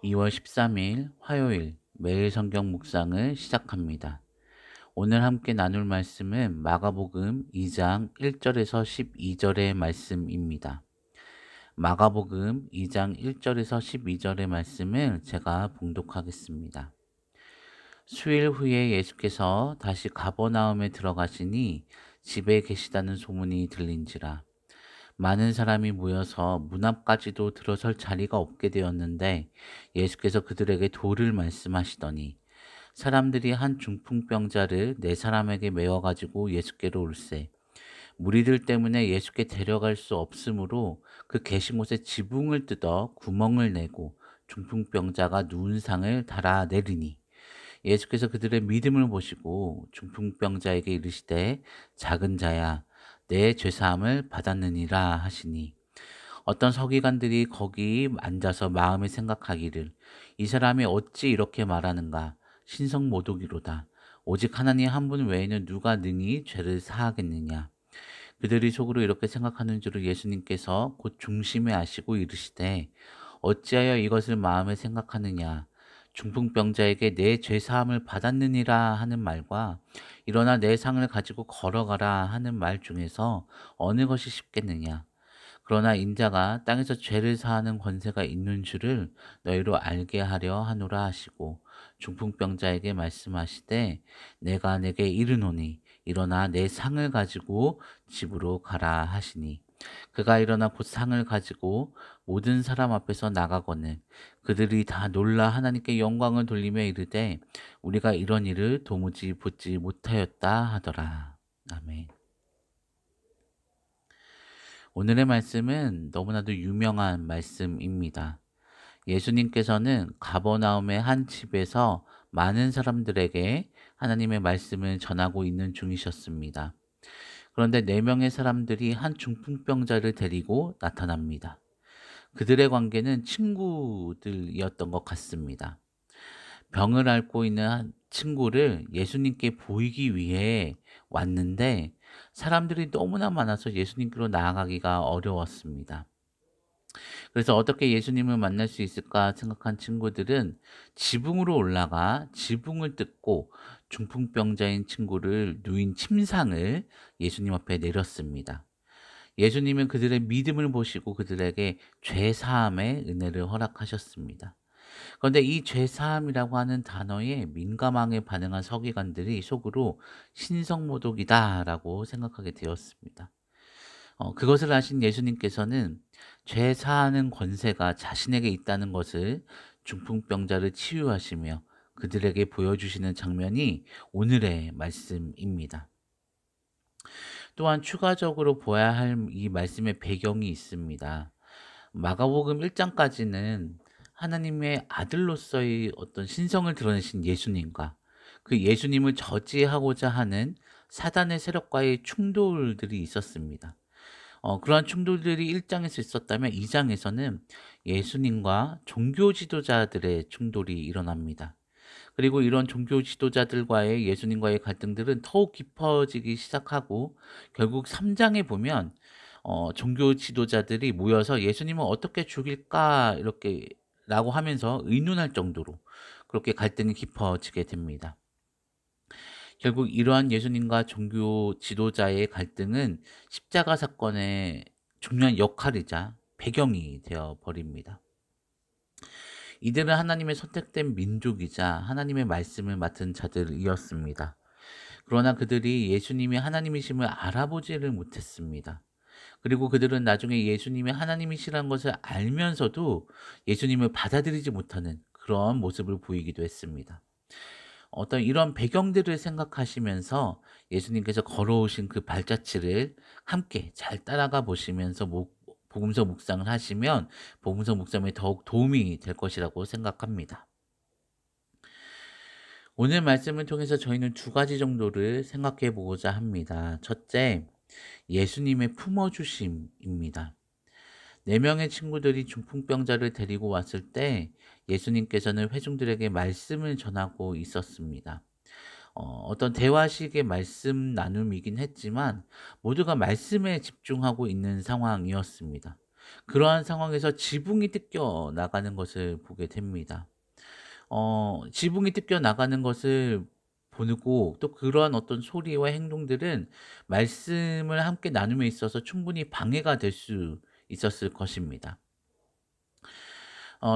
2월 13일 화요일 매일 성경 묵상을 시작합니다. 오늘 함께 나눌 말씀은 마가복음 2장 1절에서 12절의 말씀입니다. 마가복음 2장 1절에서 12절의 말씀을 제가 봉독하겠습니다. 수일 후에 예수께서 다시 가버나움에 들어가시니 집에 계시다는 소문이 들린지라. 많은 사람이 모여서 문 앞까지도 들어설 자리가 없게 되었는데 예수께서 그들에게 도를 말씀하시더니 사람들이 한 중풍병자를 네 사람에게 메워가지고 예수께로 올세. 무리들 때문에 예수께 데려갈 수 없으므로 그 계신 곳에 지붕을 뜯어 구멍을 내고 중풍병자가 누운 상을 달아내리니 예수께서 그들의 믿음을 보시고 중풍병자에게 이르시되 작은 자야 내 죄사함을 받았느니라 하시니 어떤 서기관들이 거기 앉아서 마음에 생각하기를 이 사람이 어찌 이렇게 말하는가 신성모독이로다 오직 하나님 한 분 외에는 누가 능히 죄를 사하겠느냐. 그들이 속으로 이렇게 생각하는 줄을 예수님께서 곧 중심에 아시고 이르시되 어찌하여 이것을 마음에 생각하느냐. 중풍병자에게 내 죄사함을 받았느니라 하는 말과 일어나 내 상을 가지고 걸어가라 하는 말 중에서 어느 것이 쉽겠느냐. 그러나 인자가 땅에서 죄를 사하는 권세가 있는 줄을 너희로 알게 하려 하노라 하시고 중풍병자에게 말씀하시되 내가 내게 이르노니 일어나 내 상을 가지고 집으로 가라 하시니 그가 일어나 곧 상을 가지고 모든 사람 앞에서 나가거늘 그들이 다 놀라 하나님께 영광을 돌리며 이르되 우리가 이런 일을 도무지 보지 못하였다 하더라. 아멘. 오늘의 말씀은 너무나도 유명한 말씀입니다. 예수님께서는 가버나움의 한 집에서 많은 사람들에게 하나님의 말씀을 전하고 있는 중이셨습니다. 그런데 네 명의 사람들이 한 중풍병자를 데리고 나타납니다. 그들의 관계는 친구들이었던 것 같습니다. 병을 앓고 있는 한 친구를 예수님께 보이기 위해 왔는데 사람들이 너무나 많아서 예수님께로 나아가기가 어려웠습니다. 그래서 어떻게 예수님을 만날 수 있을까 생각한 친구들은 지붕으로 올라가 지붕을 뜯고 중풍병자인 친구를 누인 침상을 예수님 앞에 내렸습니다. 예수님은 그들의 믿음을 보시고 그들에게 죄사함의 은혜를 허락하셨습니다. 그런데 이 죄사함이라고 하는 단어에 민감하게 반응한 서기관들이 속으로 신성모독이다라고 생각하게 되었습니다. 그것을 아신 예수님께서는 죄 사하는 권세가 자신에게 있다는 것을 중풍병자를 치유하시며 그들에게 보여주시는 장면이 오늘의 말씀입니다. 또한 추가적으로 보아야 할 이 말씀의 배경이 있습니다. 마가복음 1장까지는 하나님의 아들로서의 어떤 신성을 드러내신 예수님과 그 예수님을 저지하고자 하는 사단의 세력과의 충돌들이 있었습니다. 그러한 충돌들이 1장에서 있었다면 2장에서는 예수님과 종교 지도자들의 충돌이 일어납니다. 그리고 이런 종교 지도자들과의 예수님과의 갈등들은 더욱 깊어지기 시작하고 결국 3장에 보면 종교 지도자들이 모여서 예수님을 어떻게 죽일까 이렇게 라고 하면서 의논할 정도로 그렇게 갈등이 깊어지게 됩니다. 결국 이러한 예수님과 종교 지도자의 갈등은 십자가 사건의 중요한 역할이자 배경이 되어 버립니다. 이들은 하나님의 선택된 민족이자 하나님의 말씀을 맡은 자들이었습니다. 그러나 그들이 예수님이 하나님이심을 알아보지를 못했습니다. 그리고 그들은 나중에 예수님이 하나님이시라는 것을 알면서도 예수님을 받아들이지 못하는 그런 모습을 보이기도 했습니다. 어떤 이런 배경들을 생각하시면서 예수님께서 걸어오신 그 발자취를 함께 잘 따라가 보시면서 복음서 묵상을 하시면 복음서 묵상에 더욱 도움이 될 것이라고 생각합니다. 오늘 말씀을 통해서 저희는 두 가지 정도를 생각해 보고자 합니다. 첫째, 예수님의 품어주심입니다. 네 명의 친구들이 중풍병자를 데리고 왔을 때 예수님께서는 회중들에게 말씀을 전하고 있었습니다. 어떤 대화식의 말씀 나눔이긴 했지만 모두가 말씀에 집중하고 있는 상황이었습니다. 그러한 상황에서 지붕이 뜯겨 나가는 것을 보게 됩니다. 지붕이 뜯겨 나가는 것을 보고 또 그러한 어떤 소리와 행동들은 말씀을 함께 나눔에 있어서 충분히 방해가 될 수 있었을 것입니다.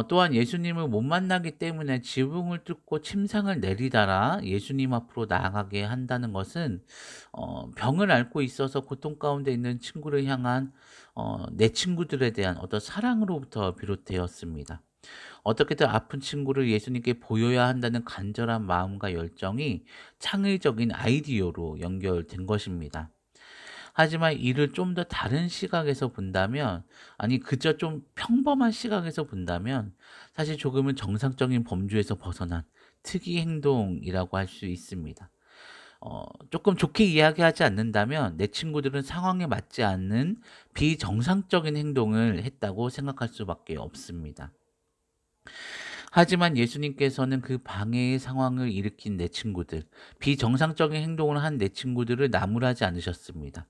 또한 예수님을 못 만나기 때문에 지붕을 뚫고 침상을 내리다라 예수님 앞으로 나아가게 한다는 것은 병을 앓고 있어서 고통 가운데 있는 친구를 향한 내 친구들에 대한 어떤 사랑으로부터 비롯되었습니다. 어떻게든 아픈 친구를 예수님께 보여야 한다는 간절한 마음과 열정이 창의적인 아이디어로 연결된 것입니다. 하지만 이를 좀 더 다른 시각에서 본다면, 아니 그저 좀 평범한 시각에서 본다면 사실 조금은 정상적인 범주에서 벗어난 특이 행동이라고 할 수 있습니다. 조금 좋게 이야기하지 않는다면 내 친구들은 상황에 맞지 않는 비정상적인 행동을 했다고 생각할 수밖에 없습니다. 하지만 예수님께서는 그 방해의 상황을 일으킨 내 친구들, 비정상적인 행동을 한 내 친구들을 나무라지 않으셨습니다.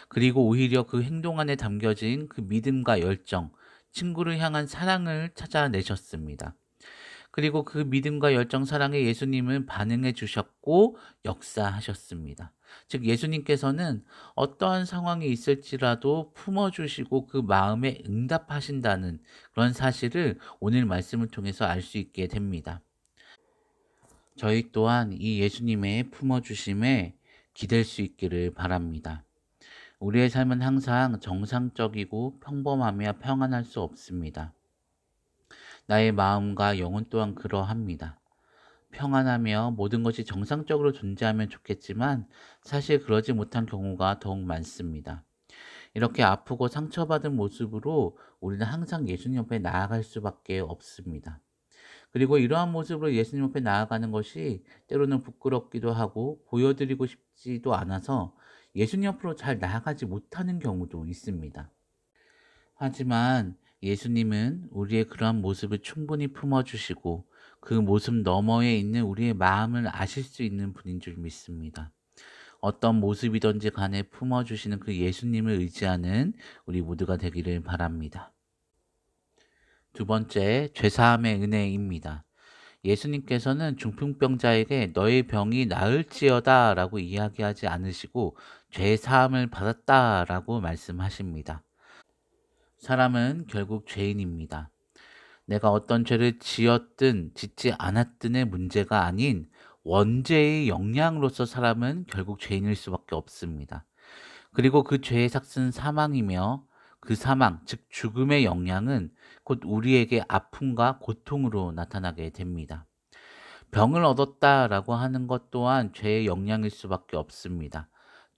그리고 오히려 그 행동 안에 담겨진 그 믿음과 열정, 친구를 향한 사랑을 찾아내셨습니다. 그리고 그 믿음과 열정, 사랑에 예수님은 반응해 주셨고 역사하셨습니다. 즉 예수님께서는 어떠한 상황이 있을지라도 품어주시고 그 마음에 응답하신다는 그런 사실을 오늘 말씀을 통해서 알 수 있게 됩니다. 저희 또한 이 예수님의 품어주심에 기댈 수 있기를 바랍니다. 우리의 삶은 항상 정상적이고 평범하며 평안할 수 없습니다. 나의 마음과 영혼 또한 그러합니다. 평안하며 모든 것이 정상적으로 존재하면 좋겠지만 사실 그러지 못한 경우가 더욱 많습니다. 이렇게 아프고 상처받은 모습으로 우리는 항상 예수님 옆에 나아갈 수밖에 없습니다. 그리고 이러한 모습으로 예수님 옆에 나아가는 것이 때로는 부끄럽기도 하고 보여드리고 싶지도 않아서 예수님 옆으로 잘 나아가지 못하는 경우도 있습니다. 하지만 예수님은 우리의 그러한 모습을 충분히 품어주시고 그 모습 너머에 있는 우리의 마음을 아실 수 있는 분인 줄 믿습니다. 어떤 모습이든지 간에 품어주시는 그 예수님을 의지하는 우리 모두가 되기를 바랍니다. 두 번째, 죄사함의 은혜입니다. 예수님께서는 중풍병자에게 너의 병이 나을지어다 라고 이야기하지 않으시고 죄사함을 받았다 라고 말씀하십니다. 사람은 결국 죄인입니다. 내가 어떤 죄를 지었든 짓지 않았든의 문제가 아닌 원죄의 영향으로서 사람은 결국 죄인일 수밖에 없습니다. 그리고 그 죄의 삭은 사망이며 그 사망, 즉 죽음의 영향은 곧 우리에게 아픔과 고통으로 나타나게 됩니다. 병을 얻었다라고 하는 것 또한 죄의 영향일 수밖에 없습니다.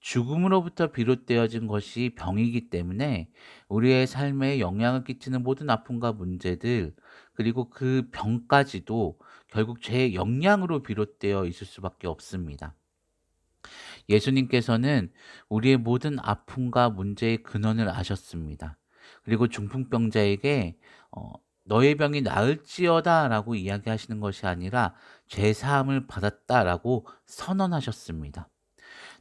죽음으로부터 비롯되어진 것이 병이기 때문에 우리의 삶에 영향을 끼치는 모든 아픔과 문제들, 그리고 그 병까지도 결국 죄의 영향으로 비롯되어 있을 수밖에 없습니다. 예수님께서는 우리의 모든 아픔과 문제의 근원을 아셨습니다. 그리고 중풍병자에게 너의 병이 나을지어다라고 이야기하시는 것이 아니라 죄 사함을 받았다라고 선언하셨습니다.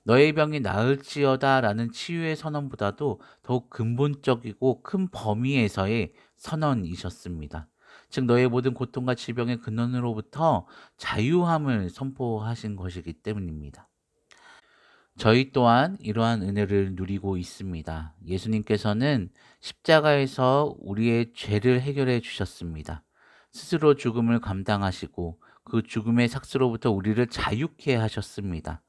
너의 병이 나을지어다라는 치유의 선언보다도 더욱 근본적이고 큰 범위에서의 선언이셨습니다. 즉 너의 모든 고통과 질병의 근원으로부터 자유함을 선포하신 것이기 때문입니다. 저희 또한 이러한 은혜를 누리고 있습니다. 예수님께서는 십자가에서 우리의 죄를 해결해 주셨습니다. 스스로 죽음을 감당하시고 그 죽음의 삭스로부터 우리를 자유케 하셨습니다.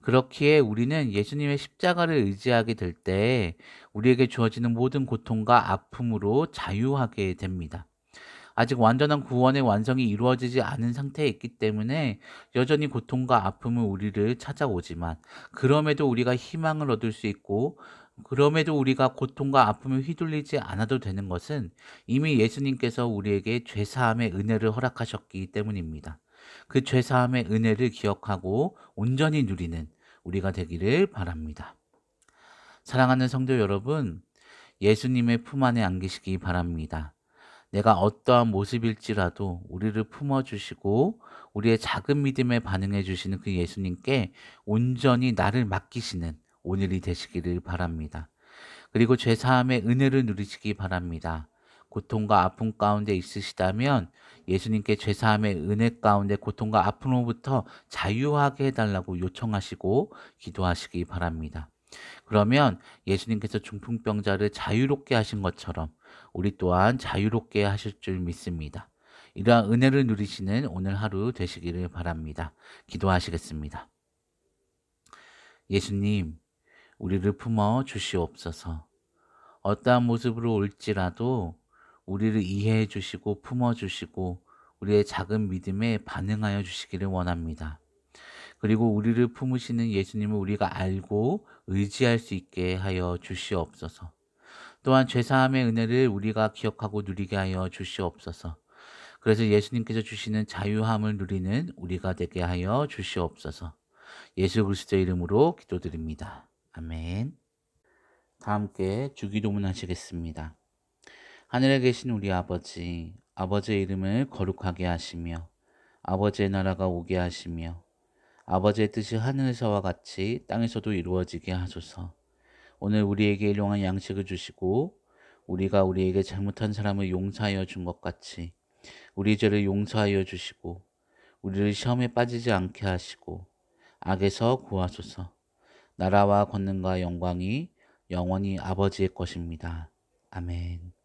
그렇기에 우리는 예수님의 십자가를 의지하게 될 때 우리에게 주어지는 모든 고통과 아픔으로 자유하게 됩니다. 아직 완전한 구원의 완성이 이루어지지 않은 상태에 있기 때문에 여전히 고통과 아픔은 우리를 찾아오지만 그럼에도 우리가 희망을 얻을 수 있고 그럼에도 우리가 고통과 아픔을 휘둘리지 않아도 되는 것은 이미 예수님께서 우리에게 죄사함의 은혜를 허락하셨기 때문입니다. 그 죄사함의 은혜를 기억하고 온전히 누리는 우리가 되기를 바랍니다. 사랑하는 성도 여러분, 예수님의 품 안에 안기시기 바랍니다. 내가 어떠한 모습일지라도 우리를 품어주시고 우리의 작은 믿음에 반응해 주시는 그 예수님께 온전히 나를 맡기시는 오늘이 되시기를 바랍니다. 그리고 죄사함의 은혜를 누리시기 바랍니다. 고통과 아픔 가운데 있으시다면 예수님께 죄사함의 은혜 가운데 고통과 아픔으로부터 자유하게 해달라고 요청하시고 기도하시기 바랍니다. 그러면 예수님께서 중풍병자를 자유롭게 하신 것처럼 우리 또한 자유롭게 하실 줄 믿습니다. 이러한 은혜를 누리시는 오늘 하루 되시기를 바랍니다. 기도하시겠습니다. 예수님, 우리를 품어 주시옵소서. 어떠한 모습으로 올지라도 우리를 이해해 주시고 품어 주시고 우리의 작은 믿음에 반응하여 주시기를 원합니다. 그리고 우리를 품으시는 예수님을 우리가 알고 의지할 수 있게 하여 주시옵소서. 또한 죄사함의 은혜를 우리가 기억하고 누리게 하여 주시옵소서. 그래서 예수님께서 주시는 자유함을 누리는 우리가 되게 하여 주시옵소서. 예수 그리스도의 이름으로 기도드립니다. 아멘. 다 함께 주기도문 하시겠습니다. 하늘에 계신 우리 아버지, 아버지의 이름을 거룩하게 하시며 아버지의 나라가 오게 하시며 아버지의 뜻이 하늘에서와 같이 땅에서도 이루어지게 하소서. 오늘 우리에게 일용할 양식을 주시고 우리가 우리에게 잘못한 사람을 용서하여 준 것 같이 우리 죄를 용서하여 주시고 우리를 시험에 빠지지 않게 하시고 악에서 구하소서. 나라와 권능과 영광이 영원히 아버지의 것입니다. 아멘.